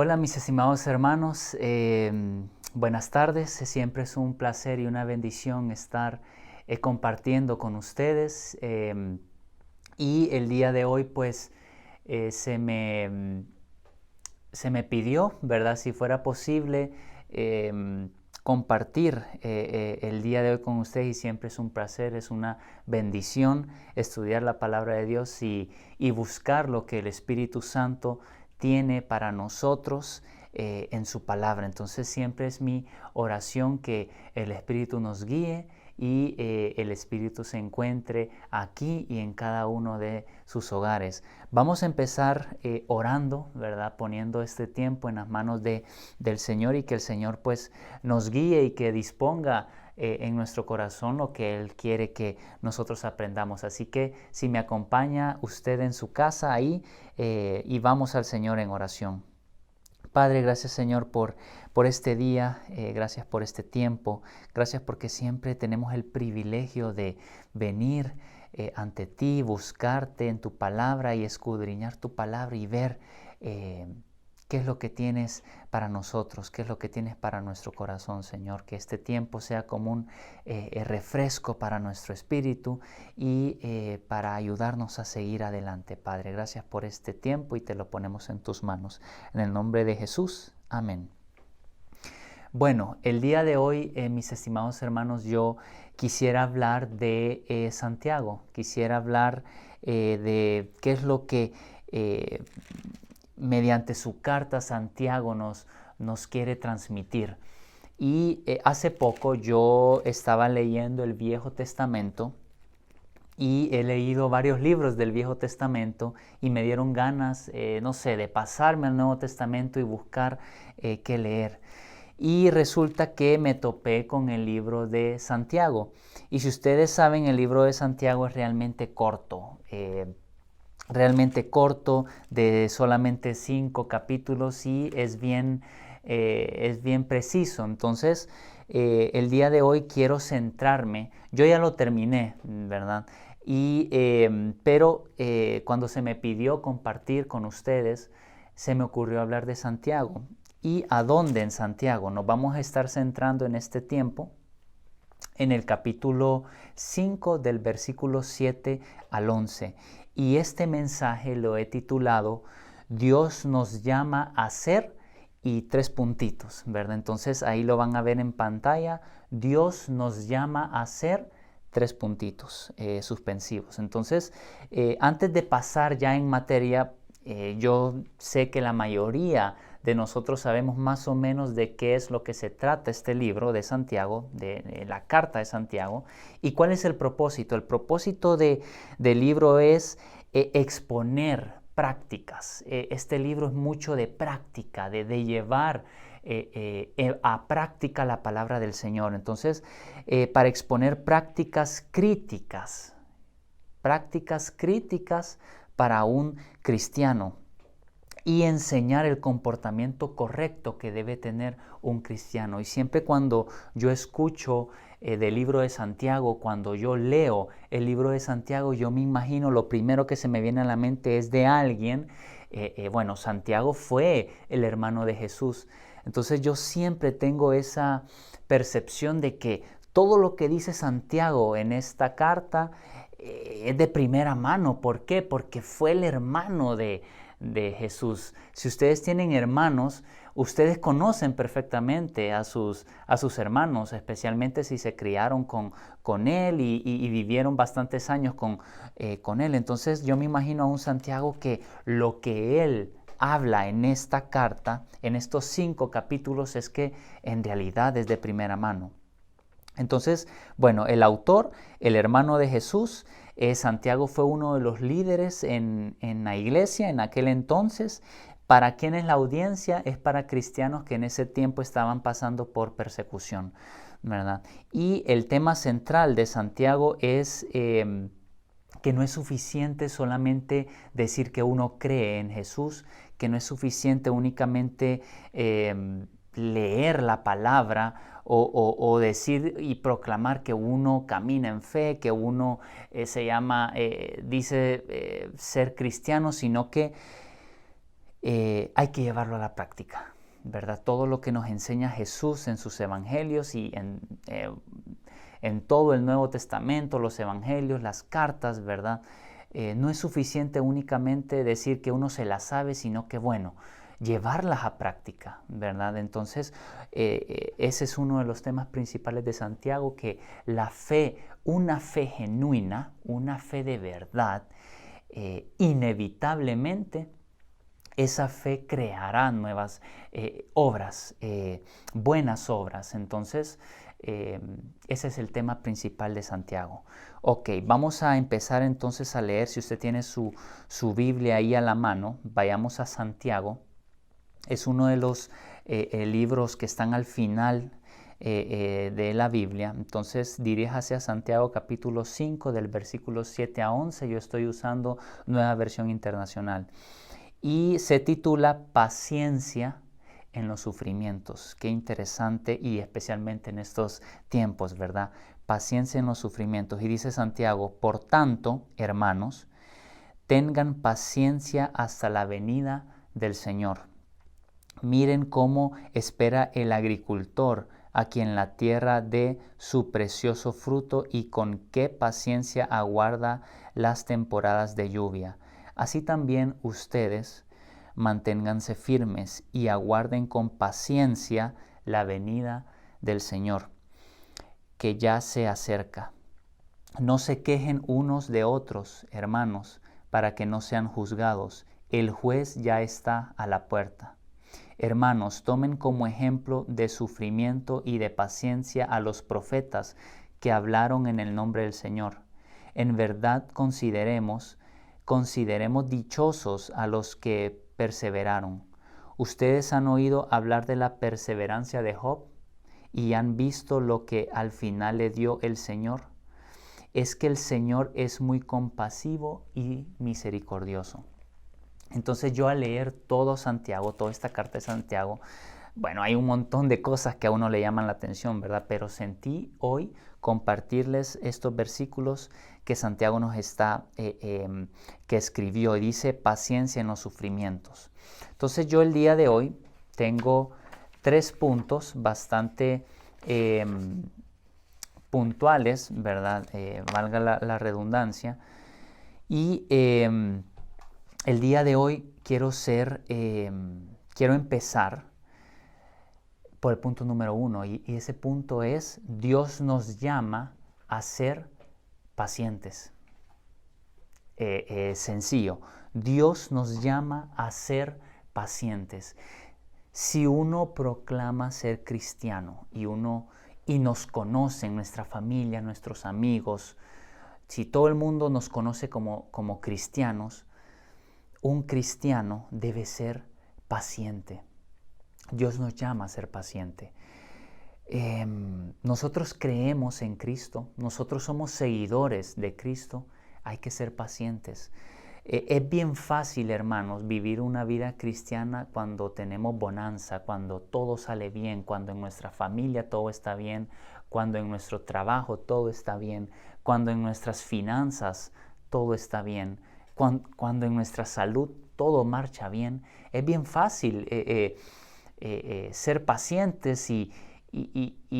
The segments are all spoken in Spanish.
Hola mis estimados hermanos, buenas tardes. Siempre es un placer y una bendición estar compartiendo con ustedes. Y el día de hoy pues eh, se me, se me pidió, ¿verdad? Si fuera posible compartir el día de hoy con ustedes, y siempre es un placer, es una bendición estudiar la palabra de Dios y buscar lo que el Espíritu Santo tiene para nosotros en su palabra. Entonces siempre es mi oración que el Espíritu nos guíe y el Espíritu se encuentre aquí y en cada uno de sus hogares. Vamos a empezar orando, ¿verdad? Poniendo este tiempo en las manos del Señor, y que el Señor pues nos guíe y que disponga en nuestro corazón lo que Él quiere que nosotros aprendamos. Así que si me acompaña usted en su casa ahí, y vamos al Señor en oración. Padre, gracias Señor por este día, gracias por este tiempo, gracias porque siempre tenemos el privilegio de venir ante ti, buscarte en tu palabra y escudriñar tu palabra y ver qué es lo que tienes para nosotros, qué es lo que tienes para nuestro corazón, Señor. Que este tiempo sea como un refresco para nuestro espíritu y para ayudarnos a seguir adelante, Padre. Gracias por este tiempo y te lo ponemos en tus manos. En el nombre de Jesús, amén. Bueno, el día de hoy, mis estimados hermanos, yo quisiera hablar de Santiago. Quisiera hablar de qué es lo que mediante su carta Santiago nos quiere transmitir. Y hace poco yo estaba leyendo el Viejo Testamento y he leído varios libros del Viejo Testamento y me dieron ganas, no sé, de pasarme al Nuevo Testamento y buscar qué leer. Y resulta que me topé con el libro de Santiago. Y si ustedes saben, el libro de Santiago es realmente corto. De solamente 5 capítulos, y es bien preciso. Entonces, el día de hoy quiero centrarme, yo ya lo terminé, ¿verdad? Pero cuando se me pidió compartir con ustedes, se me ocurrió hablar de Santiago. ¿Y a dónde en Santiago? Nos vamos a estar centrando en este tiempo en el capítulo 5 del versículo 7 al 11. Y este mensaje lo he titulado Dios nos llama a ser, y 3 puntitos, ¿verdad? Entonces ahí lo van a ver en pantalla. Dios nos llama a ser, 3 puntitos suspensivos. Entonces, antes de pasar ya en materia, yo sé que la mayoría de nosotros sabemos más o menos de qué es lo que se trata este libro de Santiago, de la carta de Santiago, y cuál es el propósito. El propósito del libro es exponer prácticas. Este libro es mucho de práctica, de llevar a práctica la palabra del Señor. Entonces, para exponer prácticas críticas para un cristiano, y enseñar el comportamiento correcto que debe tener un cristiano. Y siempre cuando yo escucho del libro de Santiago, cuando yo leo el libro de Santiago, yo me imagino, lo primero que se me viene a la mente es de alguien. Bueno, Santiago fue el hermano de Jesús. Entonces yo siempre tengo esa percepción de que todo lo que dice Santiago en esta carta es de primera mano. ¿Por qué? Porque fue el hermano de Jesús. Si ustedes tienen hermanos, ustedes conocen perfectamente a sus hermanos, especialmente si se criaron con él y vivieron bastantes años con él. Entonces yo me imagino a un Santiago que lo que él habla en esta carta, en estos 5 capítulos, es que en realidad es de primera mano. Entonces, bueno, el autor, el hermano de Jesús, Santiago fue uno de los líderes en la iglesia en aquel entonces. ¿Para quién es la audiencia? Es para cristianos que en ese tiempo estaban pasando por persecución, ¿verdad? Y el tema central de Santiago es que no es suficiente solamente decir que uno cree en Jesús, que no es suficiente únicamente leer la palabra o decir y proclamar que uno camina en fe, que uno dice ser cristiano, sino que hay que llevarlo a la práctica, ¿verdad? Todo lo que nos enseña Jesús en sus evangelios y en todo el Nuevo Testamento, los evangelios, las cartas, ¿verdad? No es suficiente únicamente decir que uno se las sabe, sino que, bueno, llevarlas a práctica, ¿verdad? Entonces, ese es uno de los temas principales de Santiago, que la fe, una fe genuina, una fe de verdad, inevitablemente esa fe creará nuevas obras, buenas obras. Entonces, ese es el tema principal de Santiago. Ok, vamos a empezar entonces a leer. Si usted tiene su Biblia ahí a la mano, vayamos a Santiago. Es uno de los libros que están al final de la Biblia. Entonces diríjase a Santiago capítulo 5 del versículo 7 a 11. Yo estoy usando Nueva Versión Internacional. Y se titula Paciencia en los sufrimientos. Qué interesante, y especialmente en estos tiempos, ¿verdad? Paciencia en los sufrimientos. Y dice Santiago: por tanto, hermanos, tengan paciencia hasta la venida del Señor. Miren cómo espera el agricultor a quien la tierra dé su precioso fruto, y con qué paciencia aguarda las temporadas de lluvia. Así también ustedes manténganse firmes y aguarden con paciencia la venida del Señor, que ya se acerca. No se quejen unos de otros, hermanos, para que no sean juzgados. El juez ya está a la puerta. Hermanos, tomen como ejemplo de sufrimiento y de paciencia a los profetas que hablaron en el nombre del Señor. En verdad consideremos dichosos a los que perseveraron. Ustedes han oído hablar de la perseverancia de Job y han visto lo que al final le dio el Señor. Es que el Señor es muy compasivo y misericordioso. Entonces yo al leer todo Santiago, toda esta carta de Santiago, bueno, hay un montón de cosas que a uno le llaman la atención, ¿verdad? Pero sentí hoy compartirles estos versículos que Santiago nos está, que escribió, y dice paciencia en los sufrimientos. Entonces yo el día de hoy tengo 3 puntos bastante puntuales, ¿verdad? Valga la redundancia. Y el día de hoy quiero empezar por el punto número 1, y ese punto es: Dios nos llama a ser pacientes. Sencillo, Dios nos llama a ser pacientes. Si uno proclama ser cristiano y nos conoce en nuestra familia, nuestros amigos, si todo el mundo nos conoce como cristianos, un cristiano debe ser paciente. Dios nos llama a ser paciente. Nosotros creemos en Cristo, nosotros somos seguidores de Cristo, hay que ser pacientes. Es bien fácil, hermanos, vivir una vida cristiana cuando tenemos bonanza, cuando todo sale bien, cuando en nuestra familia todo está bien, cuando en nuestro trabajo todo está bien, cuando en nuestras finanzas todo está bien, cuando en nuestra salud todo marcha bien. Es bien fácil ser pacientes y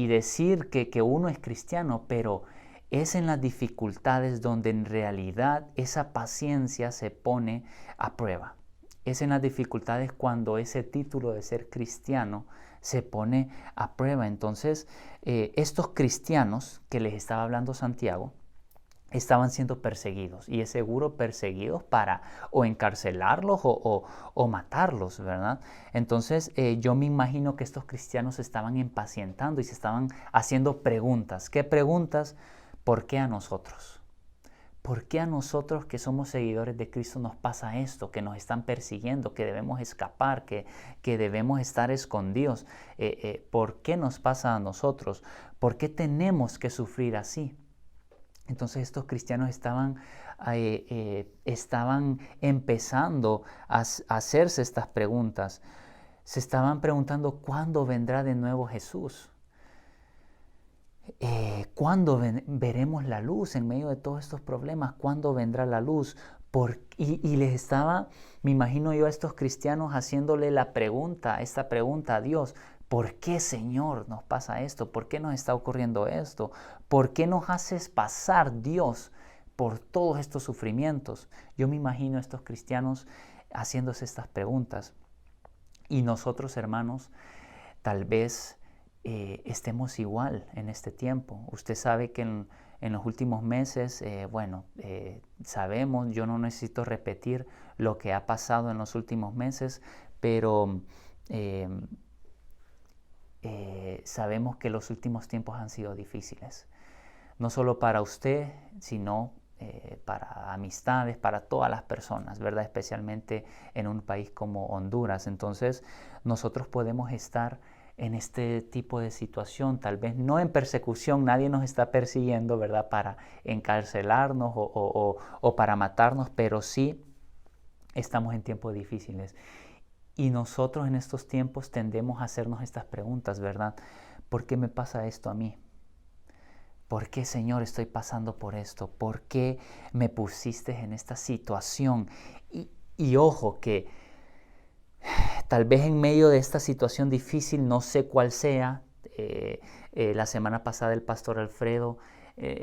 decir que uno es cristiano, pero es en las dificultades donde en realidad esa paciencia se pone a prueba. Es en las dificultades cuando ese título de ser cristiano se pone a prueba. Entonces, estos cristianos que les estaba hablando Santiago estaban siendo perseguidos, y es seguro perseguidos para o encarcelarlos o matarlos, ¿verdad? Entonces yo me imagino que estos cristianos se estaban impacientando y se estaban haciendo preguntas. ¿Qué preguntas? ¿Por qué a nosotros? ¿Por qué a nosotros que somos seguidores de Cristo nos pasa esto? Que nos están persiguiendo, que debemos escapar, que debemos estar escondidos. ¿Por qué nos pasa a nosotros? ¿Por qué tenemos que sufrir así? Entonces estos cristianos estaban empezando a hacerse estas preguntas. Se estaban preguntando: ¿cuándo vendrá de nuevo Jesús? ¿Cuándo veremos la luz en medio de todos estos problemas? ¿Cuándo vendrá la luz? Y les estaba, me imagino yo a estos cristianos haciéndole esta pregunta a Dios. ¿Por qué, Señor, nos pasa esto? ¿Por qué nos está ocurriendo esto? ¿Por qué nos haces pasar, Dios, por todos estos sufrimientos? Yo me imagino a estos cristianos haciéndose estas preguntas. Y nosotros, hermanos, tal vez estemos igual en este tiempo. Usted sabe que en los últimos meses, sabemos, yo no necesito repetir lo que ha pasado en los últimos meses, pero sabemos que los últimos tiempos han sido difíciles. No solo para usted, sino para amistades, para todas las personas, ¿verdad? Especialmente en un país como Honduras. Entonces, nosotros podemos estar en este tipo de situación, tal vez no en persecución, nadie nos está persiguiendo, ¿verdad? Para encarcelarnos o para matarnos, pero sí estamos en tiempos difíciles. Y nosotros en estos tiempos tendemos a hacernos estas preguntas, ¿verdad? ¿Por qué me pasa esto a mí? ¿Por qué, Señor, estoy pasando por esto? ¿Por qué me pusiste en esta situación? Y ojo, que tal vez en medio de esta situación difícil, no sé cuál sea, la semana pasada el pastor Alfredo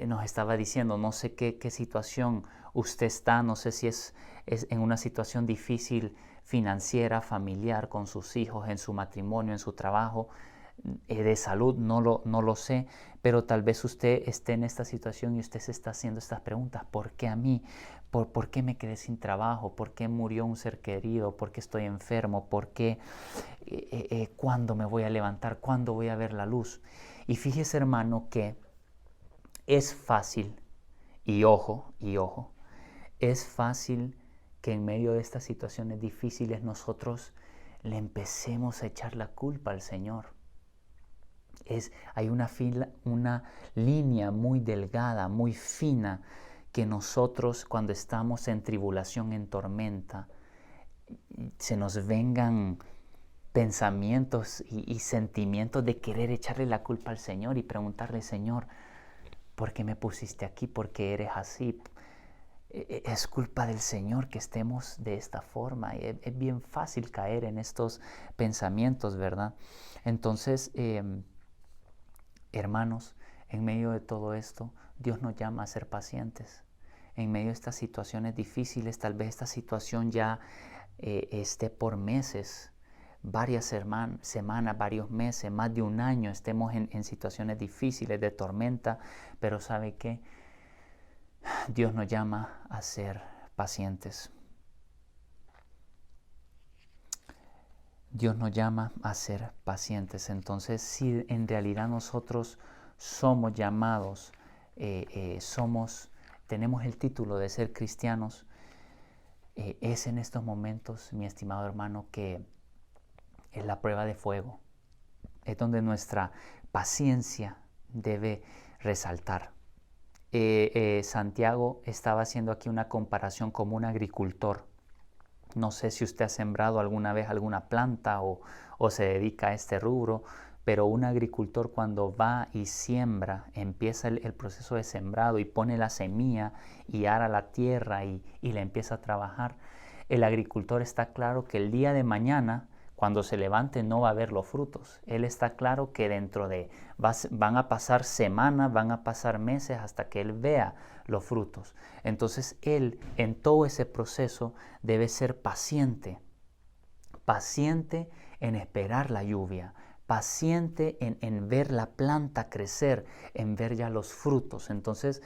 nos estaba diciendo, no sé qué situación usted está, no sé si es en una situación difícil financiera, familiar, con sus hijos, en su matrimonio, en su trabajo, de salud, no lo sé, pero tal vez usted esté en esta situación y usted se está haciendo estas preguntas. ¿Por qué a mí? ¿Por qué me quedé sin trabajo? ¿Por qué murió un ser querido? ¿Por qué estoy enfermo? ¿Por qué? ¿Cuándo me voy a levantar? ¿Cuándo voy a ver la luz? Y fíjese, hermano, que es fácil, y ojo, es fácil que en medio de estas situaciones difíciles nosotros le empecemos a echar la culpa al Señor. Hay una línea muy delgada, muy fina, que nosotros cuando estamos en tribulación, en tormenta, se nos vengan pensamientos y sentimientos de querer echarle la culpa al Señor y preguntarle, Señor, ¿por qué me pusiste aquí? ¿Por qué eres así? Es culpa del Señor que estemos de esta forma. Es bien fácil caer en estos pensamientos, ¿verdad? Entonces, hermanos, en medio de todo esto, Dios nos llama a ser pacientes. En medio de estas situaciones difíciles, tal vez esta situación ya esté por meses, varias semanas, varios meses, más de un año, estemos en situaciones difíciles, de tormenta, pero ¿sabe qué? Dios nos llama a ser pacientes. Dios nos llama a ser pacientes. Entonces, si en realidad nosotros somos llamados, tenemos el título de ser cristianos, es en estos momentos, mi estimado hermano, que es la prueba de fuego. Es donde nuestra paciencia debe resaltar. Santiago estaba haciendo aquí una comparación como un agricultor. No sé si usted ha sembrado alguna vez alguna planta o se dedica a este rubro, pero un agricultor cuando va y siembra, empieza el proceso de sembrado y pone la semilla y ara la tierra y la empieza a trabajar, el agricultor está claro que el día de mañana, cuando se levante, no va a ver los frutos. Él está claro que van a pasar semanas, van a pasar meses hasta que él vea los frutos. Entonces él, en todo ese proceso, debe ser paciente. Paciente en esperar la lluvia. Paciente en ver la planta crecer, en ver ya los frutos. Entonces,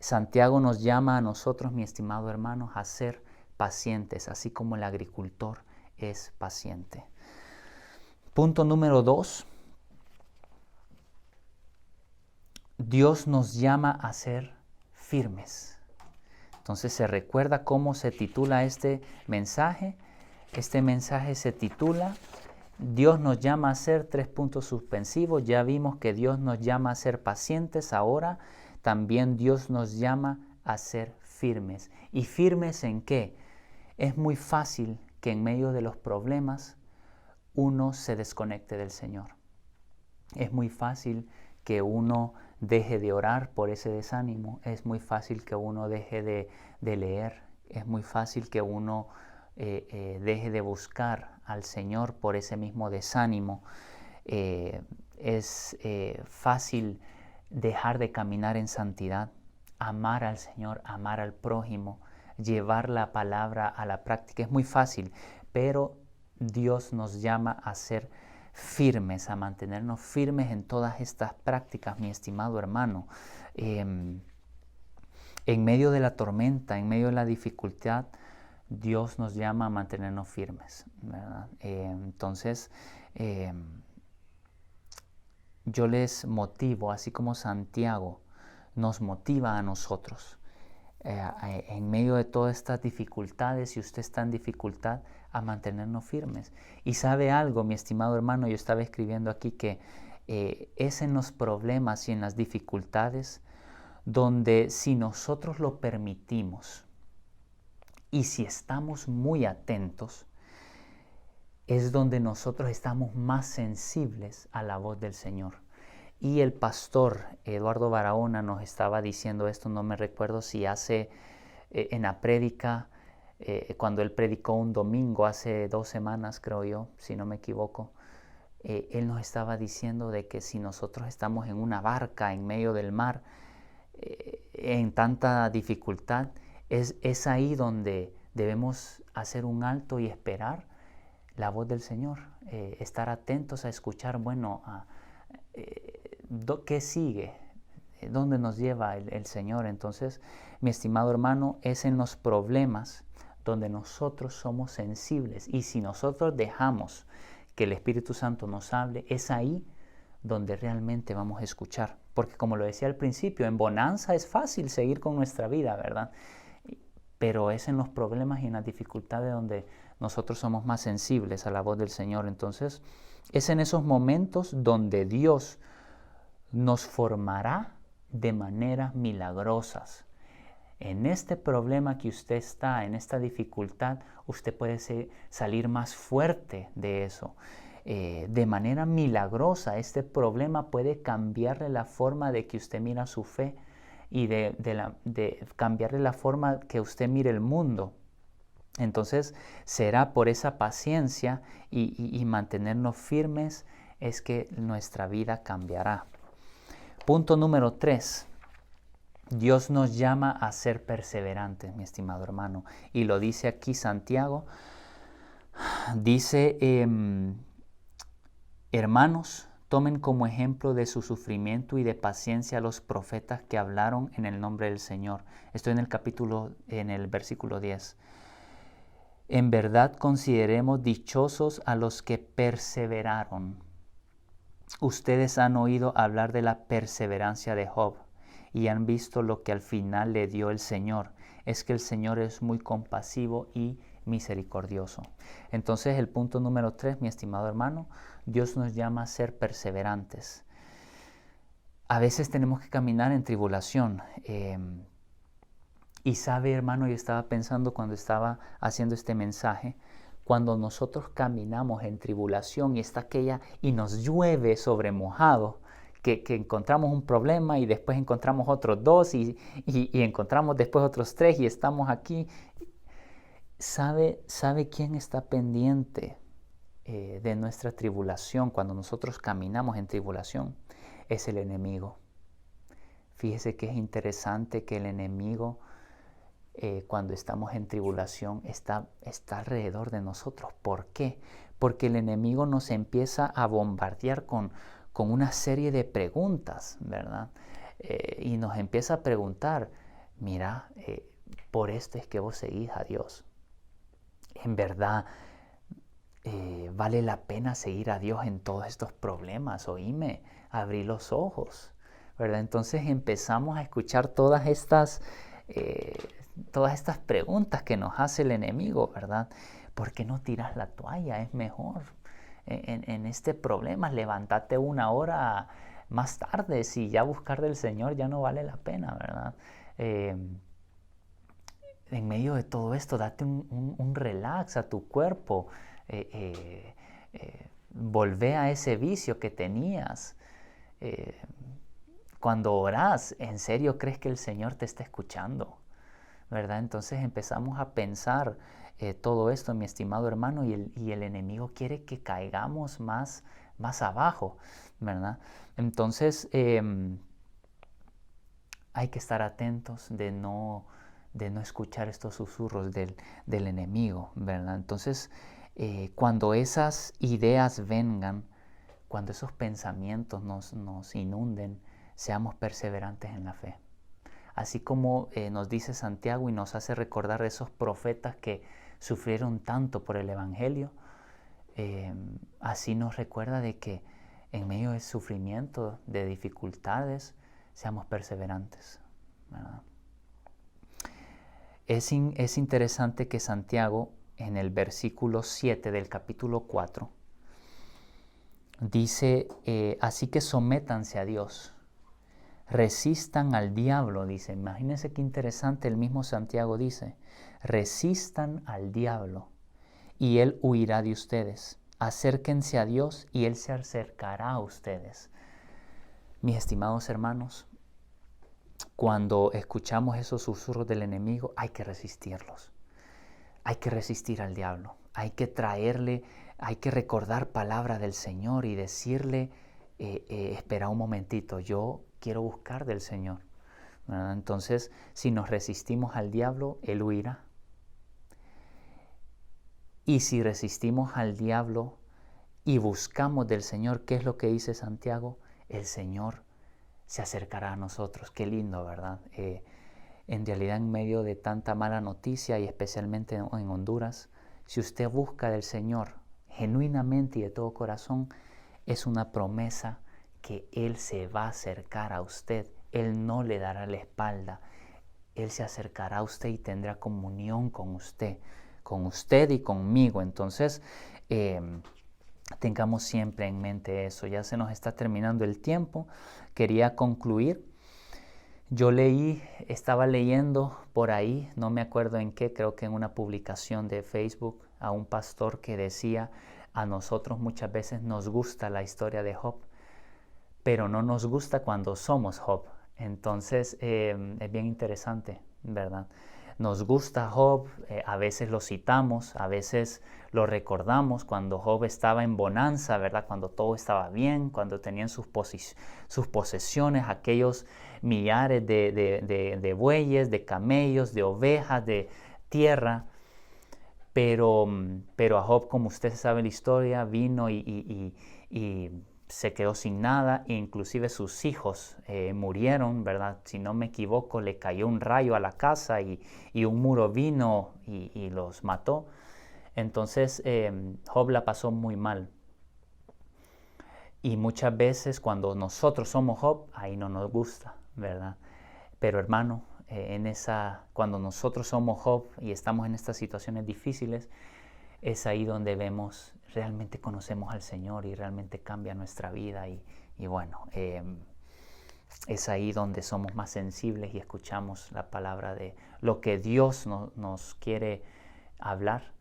Santiago nos llama a nosotros, mi estimado hermano, a ser pacientes, así como el agricultor es paciente. Punto número 2. Dios nos llama a ser firmes. Entonces, ¿se recuerda cómo se titula este mensaje? Este mensaje se titula Dios nos llama a ser 3 puntos suspensivos. Ya vimos que Dios nos llama a ser pacientes. Ahora también Dios nos llama a ser firmes. ¿Y firmes en qué? Es muy fácil que en medio de los problemas uno se desconecte del Señor. Es muy fácil que uno deje de orar por ese desánimo. Es muy fácil que uno deje de leer es muy fácil que uno deje de buscar al Señor por ese mismo desánimo. Es fácil dejar de caminar en santidad, amar al Señor, amar al prójimo, llevar la palabra a la práctica. Es muy fácil, pero Dios nos llama a ser firmes, a mantenernos firmes en todas estas prácticas, mi estimado hermano. En medio de la tormenta, en medio de la dificultad, Dios nos llama a mantenernos firmes, ¿verdad? Entonces, yo les motivo, así como Santiago nos motiva a nosotros, en medio de todas estas dificultades, si usted está en dificultad, a mantenernos firmes. Y sabe algo, mi estimado hermano, yo estaba escribiendo aquí que es en los problemas y en las dificultades donde, si nosotros lo permitimos y si estamos muy atentos, es donde nosotros estamos más sensibles a la voz del Señor. Y el pastor Eduardo Barahona nos estaba diciendo esto, no me recuerdo si en la prédica, cuando él predicó un domingo hace 2 semanas, creo yo, si no me equivoco, él nos estaba diciendo de que si nosotros estamos en una barca en medio del mar, en tanta dificultad, es ahí donde debemos hacer un alto y esperar la voz del Señor, estar atentos a escuchar, bueno, ¿qué sigue? ¿Dónde nos lleva el Señor? Entonces, mi estimado hermano, es en los problemas donde nosotros somos sensibles, y si nosotros dejamos que el Espíritu Santo nos hable, es ahí donde realmente vamos a escuchar. Porque como lo decía al principio, en bonanza es fácil seguir con nuestra vida, ¿verdad? Pero es en los problemas y en las dificultades donde nosotros somos más sensibles a la voz del Señor. Entonces, es en esos momentos donde Dios nos formará de maneras milagrosas. En este problema que usted está, en esta dificultad, usted puede salir más fuerte de eso. De manera milagrosa, este problema puede cambiarle la forma de que usted mira su fe y de cambiarle la forma que usted mire el mundo. Entonces, será por esa paciencia y mantenernos firmes es que nuestra vida cambiará. Punto número 3. Dios nos llama a ser perseverantes, mi estimado hermano. Y lo dice aquí Santiago. Dice, hermanos, tomen como ejemplo de su sufrimiento y de paciencia a los profetas que hablaron en el nombre del Señor. Estoy en el versículo 10. En verdad consideremos dichosos a los que perseveraron. Ustedes han oído hablar de la perseverancia de Job y han visto lo que al final le dio el Señor. Es que el Señor es muy compasivo y misericordioso. Entonces, el punto número 3, mi estimado hermano, Dios nos llama a ser perseverantes. A veces tenemos que caminar en tribulación. Y sabe, hermano, yo estaba pensando cuando estaba haciendo este mensaje, cuando nosotros caminamos en tribulación y nos llueve sobre mojado, que encontramos un problema y después encontramos otros 2 y encontramos después otros 3 y estamos aquí. ¿Sabe quién está pendiente de nuestra tribulación cuando nosotros caminamos en tribulación? Es el enemigo. Fíjese que es interesante que el enemigo, cuando estamos en tribulación, está alrededor de nosotros. ¿Por qué? Porque el enemigo nos empieza a bombardear con una serie de preguntas, ¿verdad? Y nos empieza a preguntar, mira, por esto es que vos seguís a Dios. En verdad, vale la pena seguir a Dios en todos estos problemas. Oíme, abrí los ojos, ¿verdad? Entonces empezamos a escuchar todas estas preguntas que nos hace el enemigo, ¿verdad? ¿Por qué no tiras la toalla? Es mejor. En este problema, levántate 1 hora más tarde. Si ya buscar del Señor ya no vale la pena, ¿verdad? En medio de todo esto, date un relax a tu cuerpo. Volvé a ese vicio que tenías. Cuando orás, ¿en serio crees que el Señor te está escuchando? ¿verdad? Entonces empezamos a pensar todo esto, mi estimado hermano, y el enemigo quiere que caigamos más abajo, ¿verdad? Entonces hay que estar atentos de no escuchar estos susurros del enemigo, ¿verdad? Entonces, cuando esas ideas vengan, cuando esos pensamientos nos inunden, seamos perseverantes en la fe. Así como nos dice Santiago y nos hace recordar de esos profetas que sufrieron tanto por el Evangelio, así nos recuerda de que en medio del sufrimiento, de dificultades, seamos perseverantes, ¿verdad? Es interesante que Santiago, en el versículo 7 del capítulo 4, dice, así que sométanse a Dios, resistan al diablo, dice. Imagínense qué interesante, el mismo Santiago dice, resistan al diablo y él huirá de ustedes. Acérquense a Dios y él se acercará a ustedes. Mis estimados hermanos, cuando escuchamos esos susurros del enemigo, hay que resistirlos. Hay que resistir al diablo. Hay que recordar palabra del Señor y decirle, espera un momentito, yo quiero buscar del Señor, ¿verdad? Entonces, si nos resistimos al diablo, él huirá. Y si resistimos al diablo y buscamos del Señor, ¿qué es lo que dice Santiago? El Señor se acercará a nosotros. Qué lindo, ¿verdad? En realidad, en medio de tanta mala noticia y especialmente en Honduras, si usted busca del Señor genuinamente y de todo corazón, es una promesa que Él se va a acercar a usted. Él no le dará la espalda. Él se acercará a usted y tendrá comunión con usted y conmigo. Entonces, tengamos siempre en mente eso. Ya se nos está terminando el tiempo. Quería concluir. Yo estaba leyendo por ahí, no me acuerdo en qué, creo que en una publicación de Facebook, a un pastor que decía, a nosotros muchas veces nos gusta la historia de Job, pero no nos gusta cuando somos Job. Entonces es bien interesante, ¿verdad? Nos gusta Job, a veces lo citamos, a veces lo recordamos cuando Job estaba en bonanza, ¿verdad? Cuando todo estaba bien, cuando tenían sus posesiones, aquellos millares de bueyes, de camellos, de ovejas, de tierra. Pero a Job, como usted sabe la historia, vino y se quedó sin nada, e inclusive sus hijos murieron, ¿verdad? Si no me equivoco, le cayó un rayo a la casa y un muro vino y los mató. Entonces Job la pasó muy mal. Y muchas veces cuando nosotros somos Job, ahí no nos gusta, ¿verdad? Pero hermano, cuando nosotros somos Job y estamos en estas situaciones difíciles, es ahí donde realmente conocemos al Señor y realmente cambia nuestra vida y bueno, es ahí donde somos más sensibles y escuchamos la palabra de lo que Dios nos quiere hablar,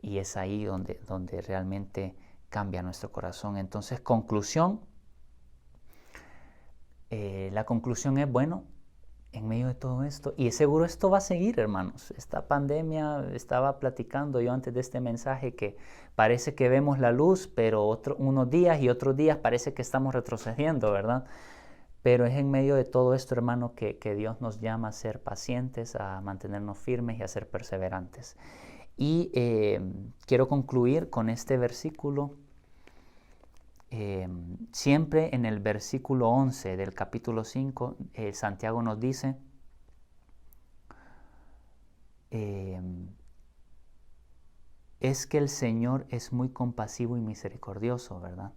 y es ahí donde realmente cambia nuestro corazón. Entonces, conclusión. La conclusión es, bueno, en medio de todo esto, y seguro esto va a seguir, hermanos. Esta pandemia, estaba platicando yo antes de este mensaje que parece que vemos la luz, pero unos días y otros días parece que estamos retrocediendo, ¿verdad? Pero es en medio de todo esto, hermano, que Dios nos llama a ser pacientes, a mantenernos firmes y a ser perseverantes. Y quiero concluir con este versículo. Siempre en el versículo 11 del capítulo 5, Santiago nos dice, es que el Señor es muy compasivo y misericordioso, ¿verdad?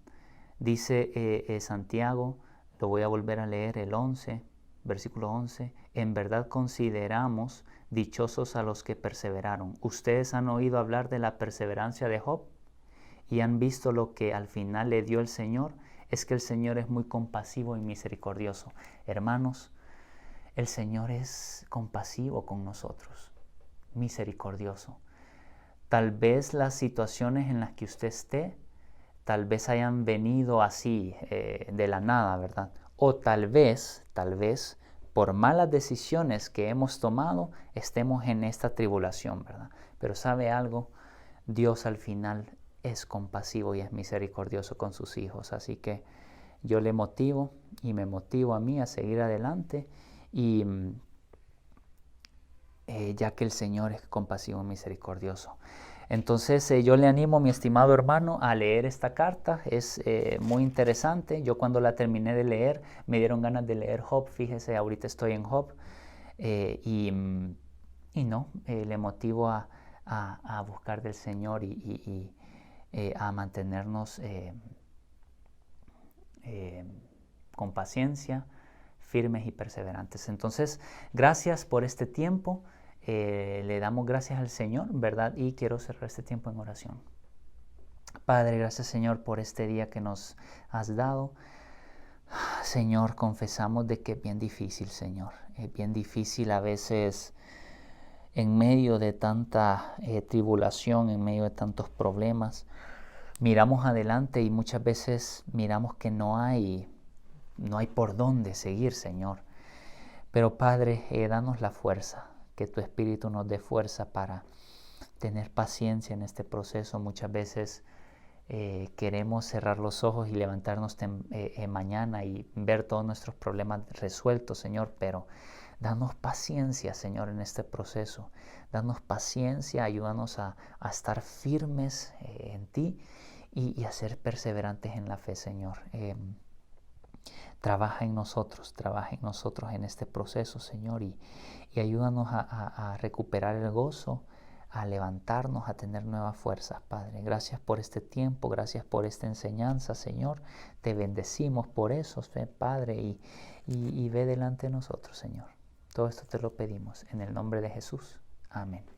Dice Santiago, lo voy a volver a leer, el 11, versículo 11, en verdad consideramos dichosos a los que perseveraron. Ustedes han oído hablar de la perseverancia de Job y han visto lo que al final le dio el Señor. Es que el Señor es muy compasivo y misericordioso. Hermanos, el Señor es compasivo con nosotros, misericordioso. Tal vez las situaciones en las que usted esté, tal vez hayan venido así de la nada, ¿verdad? O tal vez por malas decisiones que hemos tomado, estemos en esta tribulación, ¿verdad? Pero ¿sabe algo? Dios al final es compasivo y es misericordioso con sus hijos. Así que yo le motivo y me motivo a mí a seguir adelante y ya que el Señor es compasivo y misericordioso. Entonces yo le animo, mi estimado hermano, a leer esta carta. Es muy interesante. Yo cuando la terminé de leer me dieron ganas de leer Job. Fíjese, ahorita estoy en Job y le motivo a buscar del Señor y a mantenernos con paciencia, firmes y perseverantes. Entonces, gracias por este tiempo. Le damos gracias al Señor, ¿verdad? Y quiero cerrar este tiempo en oración. Padre, gracias Señor por este día que nos has dado. Señor, confesamos de que es bien difícil, Señor. Es bien difícil a veces en medio de tanta tribulación, en medio de tantos problemas. Miramos adelante y muchas veces miramos que no hay por dónde seguir, Señor. Pero Padre, danos la fuerza, que tu Espíritu nos dé fuerza para tener paciencia en este proceso. Muchas veces queremos cerrar los ojos y levantarnos mañana y ver todos nuestros problemas resueltos, Señor, pero danos paciencia, Señor, en este proceso. Danos paciencia, ayúdanos a estar firmes en ti y a ser perseverantes en la fe, Señor. Trabaja en nosotros en este proceso, Señor, y ayúdanos a recuperar el gozo, a levantarnos, a tener nuevas fuerzas, Padre. Gracias por este tiempo, gracias por esta enseñanza, Señor. Te bendecimos por eso, Padre, y ve delante de nosotros, Señor. Todo esto te lo pedimos en el nombre de Jesús. Amén.